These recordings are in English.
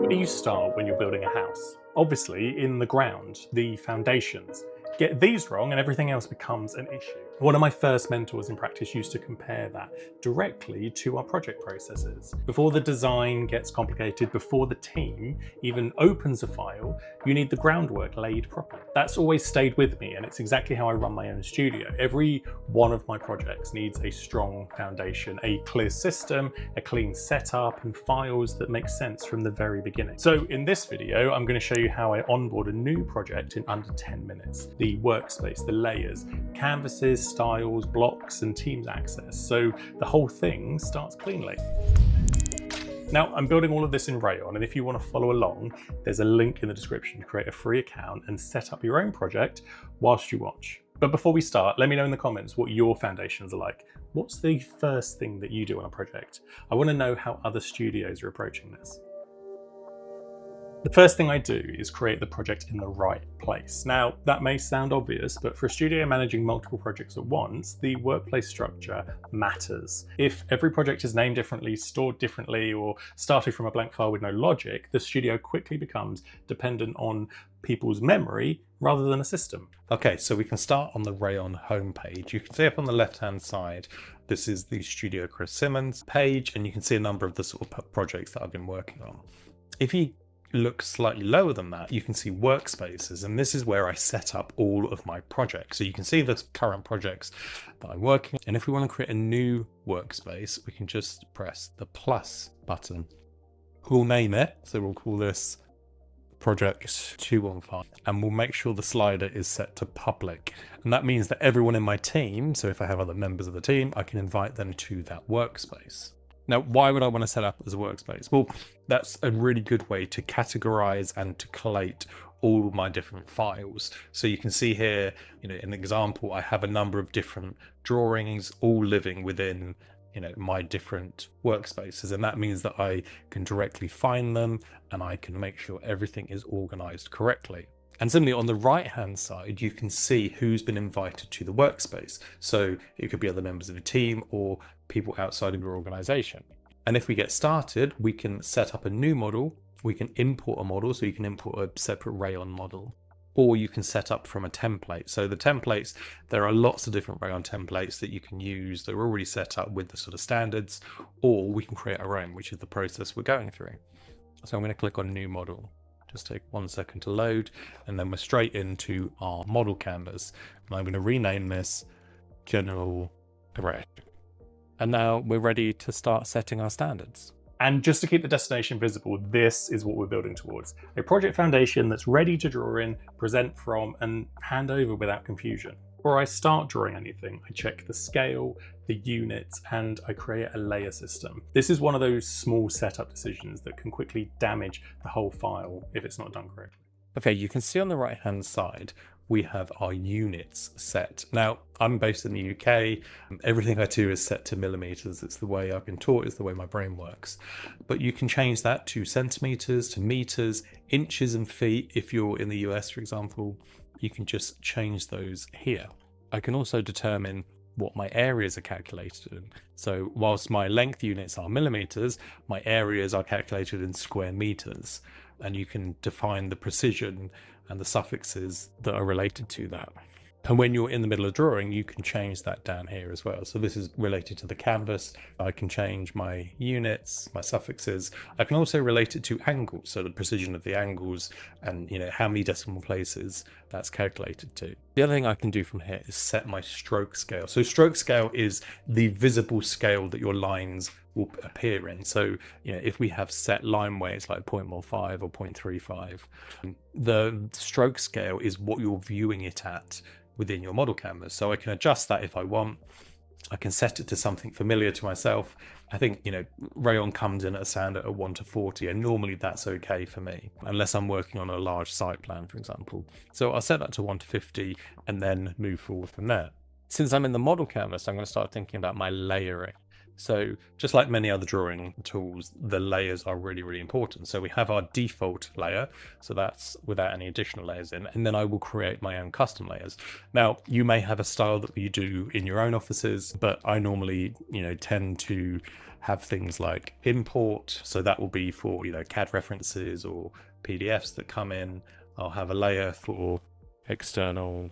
Where do you start when you're building a house? Obviously, in the ground, the foundations. Get these wrong and everything else becomes an issue. One of my first mentors in practice used to compare that directly to our project processes. Before the design gets complicated, before the team even opens a file, you need the groundwork laid properly. That's always stayed with me, and it's exactly how I run my own studio. Every one of my projects needs a strong foundation, a clear system, a clean setup, and files that make sense from the very beginning. So in this video, I'm going to show you how I onboard a new project in under 10 minutes. The workspace, the layers, canvases, styles, blocks, and Teams access. So the whole thing starts cleanly. Now, I'm building all of this in Rayon, and if you want to follow along, there's a link in the description to create a free account and set up your own project whilst you watch. But before we start, let me know in the comments what your foundations are like. What's the first thing that you do on a project? I want to know how other studios are approaching this. The first thing I do is create the project in the right place. Now, that may sound obvious, but for a studio managing multiple projects at once, the workplace structure matters. If every project is named differently, stored differently, or started from a blank file with no logic, the studio quickly becomes dependent on people's memory rather than a system. Okay, so we can start on the Rayon homepage. You can see up on the left-hand side, this is the Studio Chris Simmons page, and you can see a number of the sort of projects that I've been working on. If you look slightly lower than that, you can see workspaces, and this is where I set up all of my projects. So you can see the current projects that I'm working on. And if we want to create a new workspace, we can just press the plus button. We'll name it. So we'll call this project 215, and we'll make sure the slider is set to public. And that means that everyone in my team, so if I have other members of the team, I can invite them to that workspace. Now, why would I want to set up as a workspace? Well, that's a really good way to categorize and to collate all of my different files. So you can see here, in an example, I have a number of different drawings all living within, my different workspaces. And that means that I can directly find them and I can make sure everything is organized correctly. And similarly, on the right-hand side, you can see who's been invited to the workspace. So it could be other members of the team or people outside of your organization. And if we get started, we can set up a new model. We can import a model, so you can import a separate Rayon model, or you can set up from a template. So the templates, there are lots of different Rayon templates that you can use. They're already set up with the sort of standards, or we can create our own, which is the process we're going through. So I'm going to click on new model. Just take 1 second to load, and then we're straight into our model canvas. And I'm going to rename this General Array. And now we're ready to start setting our standards. And just to keep the destination visible, this is what we're building towards. A project foundation that's ready to draw in, present from, and hand over without confusion. Before I start drawing anything, I check the scale, the units, and I create a layer system. This is one of those small setup decisions that can quickly damage the whole file if it's not done correctly. Okay, you can see on the right-hand side, we have our units set. Now, I'm based in the UK. Everything I do is set to millimeters. It's the way I've been taught, it's the way my brain works. But you can change that to centimeters, to meters, inches and feet. If you're in the US, for example, you can just change those here. I can also determine what my areas are calculated in. So whilst my length units are millimeters, my areas are calculated in square meters. And you can define the precision and the suffixes that are related to that. And when you're in the middle of drawing, you can change that down here as well. So this is related to the canvas. I can change my units, my suffixes. I can also relate it to angles, so the precision of the angles and how many decimal places that's calculated to. The other thing I can do from here is set my stroke scale. So stroke scale is the visible scale that your lines will appear in. So if we have set line weights like 0.15 or 0.35, the stroke scale is what you're viewing it at within your model canvas. So I can adjust that if I want. I can set it to something familiar to myself. I think, Rayon comes in at a standard of 1:40, and normally that's okay for me, unless I'm working on a large site plan, for example. So I'll set that to 1:50 and then move forward from there. Since I'm in the model canvas, I'm going to start thinking about my layering. So just like many other drawing tools, the layers are really, really important. So we have our default layer, so that's without any additional layers in, and then I will create my own custom layers. Now, you may have a style that you do in your own offices, but I normally, tend to have things like import. So that will be for, CAD references or PDFs that come in. I'll have a layer for external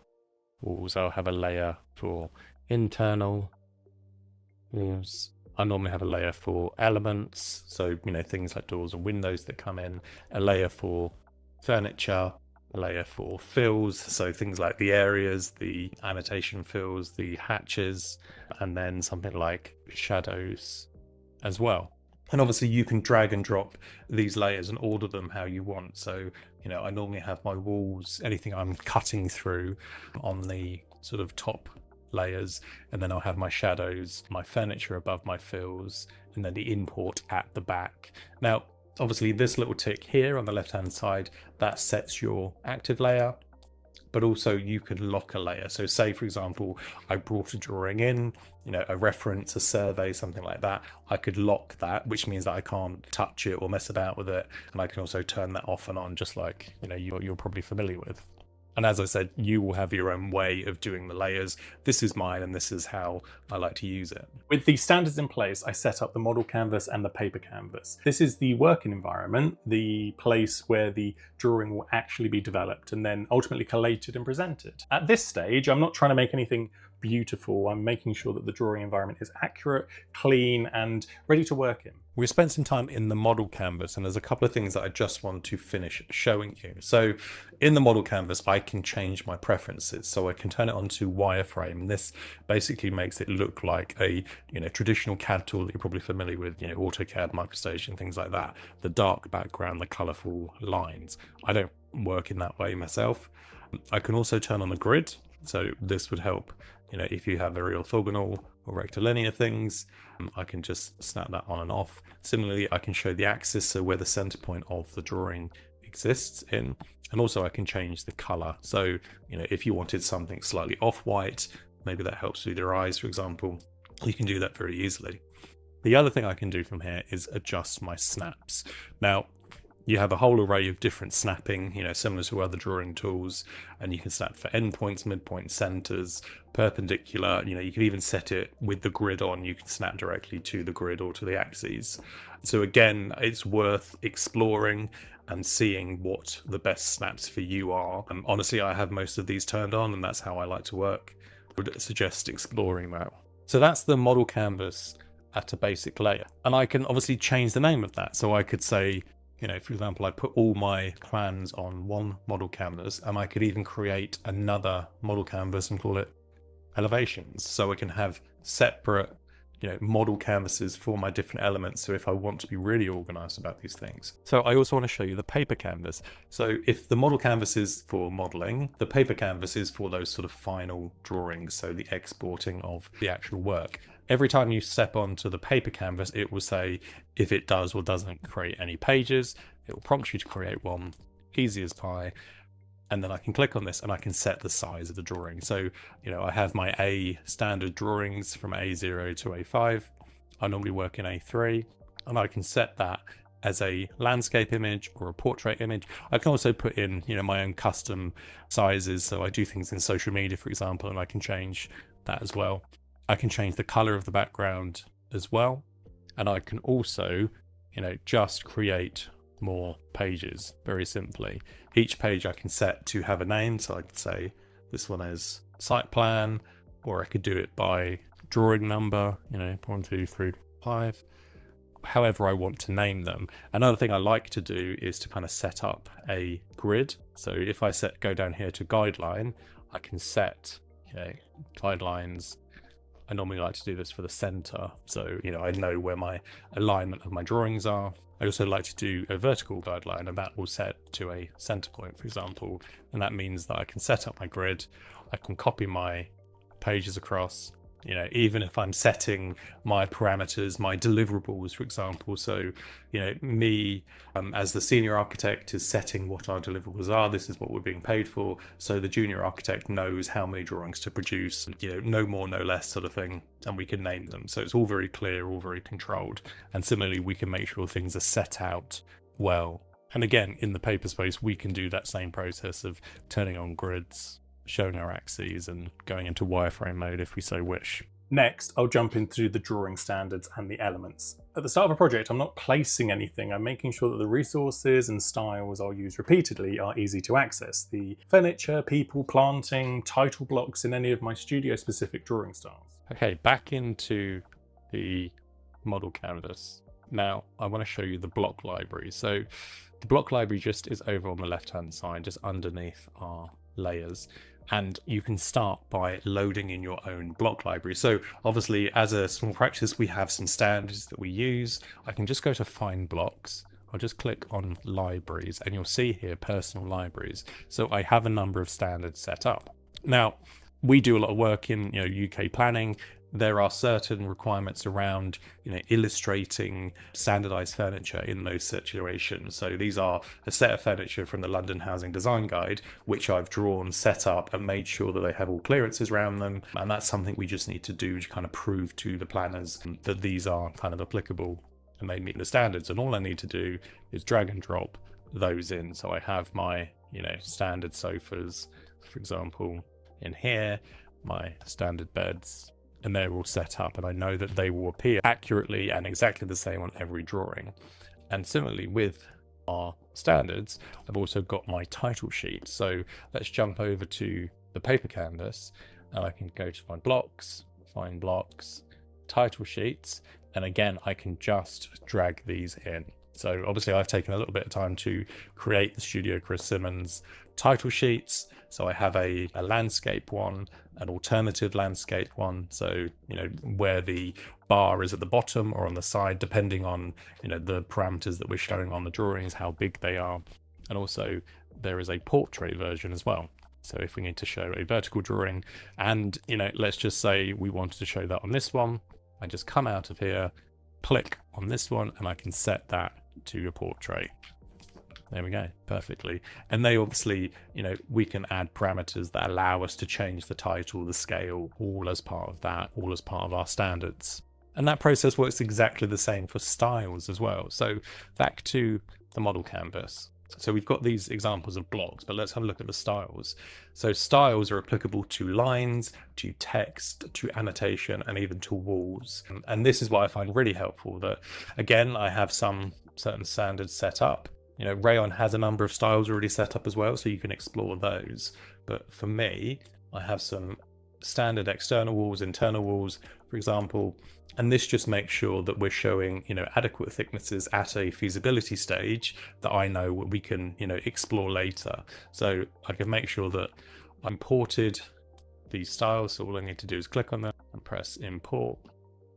walls. I'll have a layer for internal walls. I normally have a layer for elements, so things like doors and windows that come in, a layer for furniture, a layer for fills, so things like the areas, the annotation fills, the hatches, and then something like shadows as well. And obviously you can drag and drop these layers and order them how you want. So, I normally have my walls, anything I'm cutting through on the sort of top layers, and then I'll have my shadows, my furniture above my fills, and then the import at the back. Now, obviously this little tick here on the left hand side, that sets your active layer, but also you can lock a layer. So say, for example, I brought a drawing in, a reference, a survey, something like that. I could lock that, which means that I can't touch it or mess about with it. And I can also turn that off and on, just like, you're probably familiar with. And as I said, you will have your own way of doing the layers. This is mine, and this is how I like to use it. With the standards in place, I set up the model canvas and the paper canvas. This is the working environment, the place where the drawing will actually be developed and then ultimately collated and presented. At this stage, I'm not trying to make anything beautiful. I'm making sure that the drawing environment is accurate, clean, and ready to work in. We spent some time in the model canvas, and there's a couple of things that I just want to finish showing you. So in the model canvas, I can change my preferences. So I can turn it on to wireframe. This basically makes it look like a traditional CAD tool that you're probably familiar with, AutoCAD, MicroStation, things like that. The dark background, the colorful lines. I don't work in that way myself. I can also turn on the grid. So this would help, if you have very orthogonal or rectilinear things, I can just snap that on and off. Similarly, I can show the axis, so where the center point of the drawing exists in, and also I can change the color. So, if you wanted something slightly off-white, maybe that helps with your eyes, for example, you can do that very easily. The other thing I can do from here is adjust my snaps. Now, you have a whole array of different snapping, similar to other drawing tools, and you can snap for endpoints, midpoint, centers, perpendicular. You can even set it with the grid on. You can snap directly to the grid or to the axes. So again, it's worth exploring and seeing what the best snaps for you are. Honestly, I have most of these turned on, and that's how I like to work. I would suggest exploring that. So that's the model canvas at a basic layer. And I can obviously change the name of that. So I could say, for example, I put all my plans on one model canvas, and I could even create another model canvas and call it elevations. So I can have separate, model canvases for my different elements. So if I want to be really organized about these things. So I also want to show you the paper canvas. So if the model canvas is for modeling, the paper canvas is for those sort of final drawings. So the exporting of the actual work. Every time you step onto the paper canvas, it will say if it does or doesn't create any pages. It will prompt you to create one, easy as pie. And then I can click on this and I can set the size of the drawing. So, I have my A standard drawings from A0 to A5. I normally work in A3, and I can set that as a landscape image or a portrait image. I can also put in, my own custom sizes. So I do things in social media, for example, and I can change that as well. I can change the color of the background as well. And I can also, just create more pages very simply. Each page I can set to have a name. So I could say this one is site plan, or I could do it by drawing number, 1, 2, 3, 5, however I want to name them. Another thing I like to do is to kind of set up a grid. So if I go down here to guideline, I can set, guidelines. I normally like to do this for the center. So, I know where my alignment of my drawings are. I also like to do a vertical guideline, and that will set to a center point, for example. And that means that I can set up my grid. I can copy my pages across, You know, even if I'm setting my parameters, my deliverables, for example. So, you know, me as the senior architect is setting what our deliverables are. This is what we're being paid for. So the junior architect knows how many drawings to produce, you know, no more, no less sort of thing. And we can name them. So it's all very clear, all very controlled. And similarly, we can make sure things are set out well. And again, in the paper space, we can do that same process of turning on grids, showing our axes, and going into wireframe mode if we so wish. Next, I'll jump into the drawing standards and the elements. At the start of a project, I'm not placing anything. I'm making sure that the resources and styles I'll use repeatedly are easy to access. The furniture, people, planting, title blocks in any of my studio-specific drawing styles. Okay, back into the model canvas. Now, I want to show you the block library. So the block library just is over on the left-hand side, just underneath our layers. And you can start by loading in your own block library. So obviously, as a small practice, we have some standards that we use. I can just go to Find Blocks. I'll just click on Libraries, and you'll see here Personal Libraries. So I have a number of standards set up. Now, we do a lot of work in UK planning. There are certain requirements around illustrating standardized furniture in those situations. So these are a set of furniture from the London Housing Design Guide, which I've drawn, set up, and made sure that they have all clearances around them. And that's something we just need to do to kind of prove to the planners that these are kind of applicable and they meet the standards. And all I need to do is drag and drop those in. So I have my standard sofas, for example, in here, my standard beds, and they're all set up, and I know that they will appear accurately and exactly the same on every drawing. And similarly with our standards, I've also got my title sheet. So let's jump over to the paper canvas, and I can go to Find Blocks, title sheets, and again, I can just drag these in. So obviously I've taken a little bit of time to create the Studio Chris Simmons title sheets. So I have a landscape one, an alternative landscape one. So, where the bar is at the bottom or on the side, depending on, the parameters that we're showing on the drawings, how big they are. And also there is a portrait version as well. So if we need to show a vertical drawing and, let's just say we wanted to show that on this one, I just come out of here, click on this one, and I can set that to a portrait. There we go, perfectly. And they obviously, we can add parameters that allow us to change the title, the scale, all as part of that, all as part of our standards. And that process works exactly the same for styles as well. So back to the model canvas. So we've got these examples of blocks, but let's have a look at the styles. So styles are applicable to lines, to text, to annotation, and even to walls. And this is what I find really helpful, that again, I have some certain standards set up. Rayon has a number of styles already set up as well, so you can explore those. But for me, I have some standard external walls, internal walls, for example, and this just makes sure that we're showing, adequate thicknesses at a feasibility stage that I know we can, explore later. So I can make sure that I imported these styles. So all I need to do is click on them and press import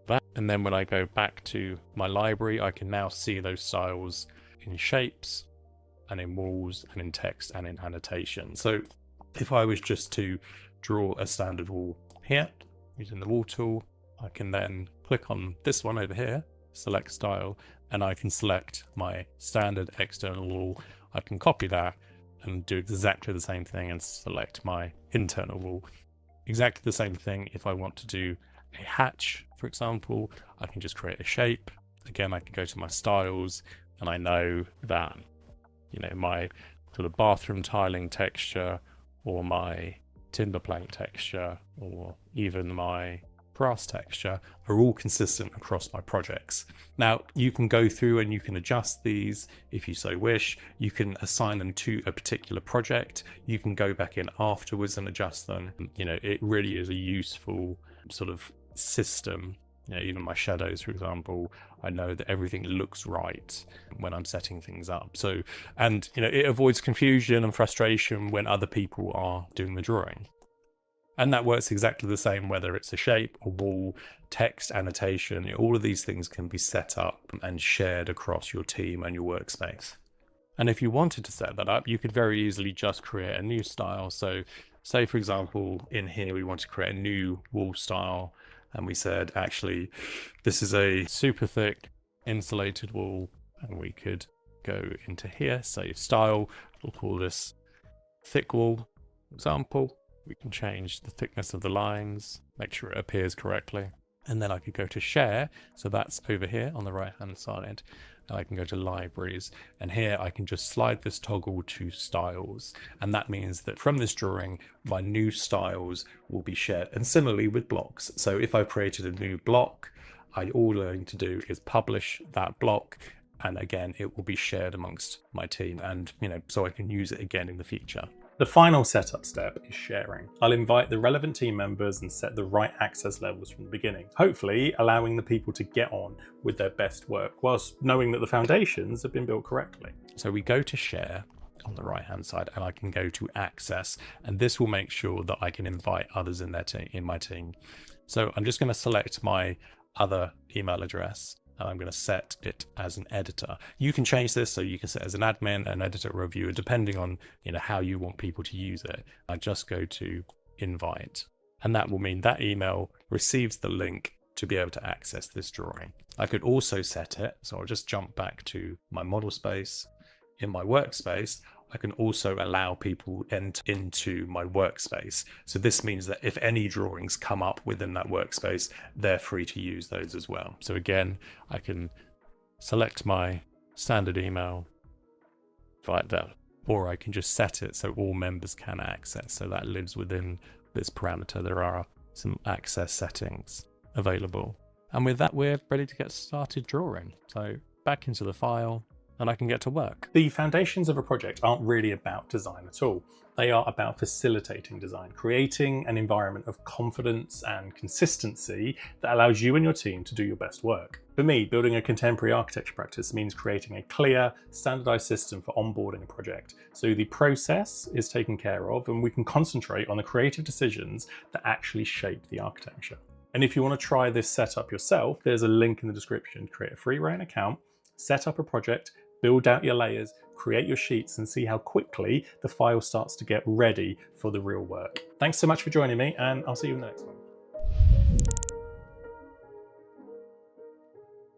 that. And then when I go back to my library, I can now see those styles in shapes and in walls and in text and in annotation. So if I was just to draw a standard wall here using the wall tool, I can then click on this one over here, select style, and I can select my standard external wall. I can copy that and do exactly the same thing and select my internal wall. Exactly the same thing if I want to do a hatch, for example. I can just create a shape. Again, I can go to my styles, and I know that, my sort of bathroom tiling texture or my timber plank texture or even my brass texture are all consistent across my projects. Now, you can go through and you can adjust these if you so wish. You can assign them to a particular project. You can go back in afterwards and adjust them. It really is a useful sort of system. Even my shadows, for example, I know that everything looks right when I'm setting things up. So, and it avoids confusion and frustration when other people are doing the drawing. And that works exactly the same whether it's a shape, a wall, text, annotation. All of these things can be set up and shared across your team and your workspace. And if you wanted to set that up, you could very easily just create a new style. So say, for example, in here we want to create a new wall style, and we said, actually, this is a super thick insulated wall, and we could go into here, say style, we'll call this thick wall, for example. We can change the thickness of the lines, make sure it appears correctly. And then I could go to share, so that's over here on the right hand side. And I can go to libraries, and here I can just slide this toggle to styles, and that means that from this drawing my new styles will be shared. And similarly with blocks, so if I've created a new block, all I need to do is publish that block, and again it will be shared amongst my team, and so I can use it again in the future. The final setup step is sharing. I'll invite the relevant team members and set the right access levels from the beginning, hopefully allowing the people to get on with their best work whilst knowing that the foundations have been built correctly. So we go to share on the right hand side, and I can go to access, and this will make sure that I can invite others in my team. So I'm just going to select my other email address, and I'm going to set it as an editor. You can change this, so you can set as an admin, an editor, reviewer, depending on how you want people to use it. I just go to invite, and that will mean that email receives the link to be able to access this drawing. I could also set it, so I'll just jump back to my model space. In my workspace, I can also allow people into my workspace. So this means that if any drawings come up within that workspace, they're free to use those as well. So again, I can select my standard email, invite them, or I can just set it so all members can access. So that lives within this parameter. There are some access settings available. And with that, we're ready to get started drawing. So back into the file, and I can get to work. The foundations of a project aren't really about design at all. They are about facilitating design, creating an environment of confidence and consistency that allows you and your team to do your best work. For me, building a contemporary architecture practice means creating a clear, standardized system for onboarding a project. So the process is taken care of, and we can concentrate on the creative decisions that actually shape the architecture. And if you want to try this setup yourself, there's a link in the description to create a free Rayon account, set up a project, build out your layers, create your sheets, and see how quickly the file starts to get ready for the real work. Thanks so much for joining me, and I'll see you in the next one.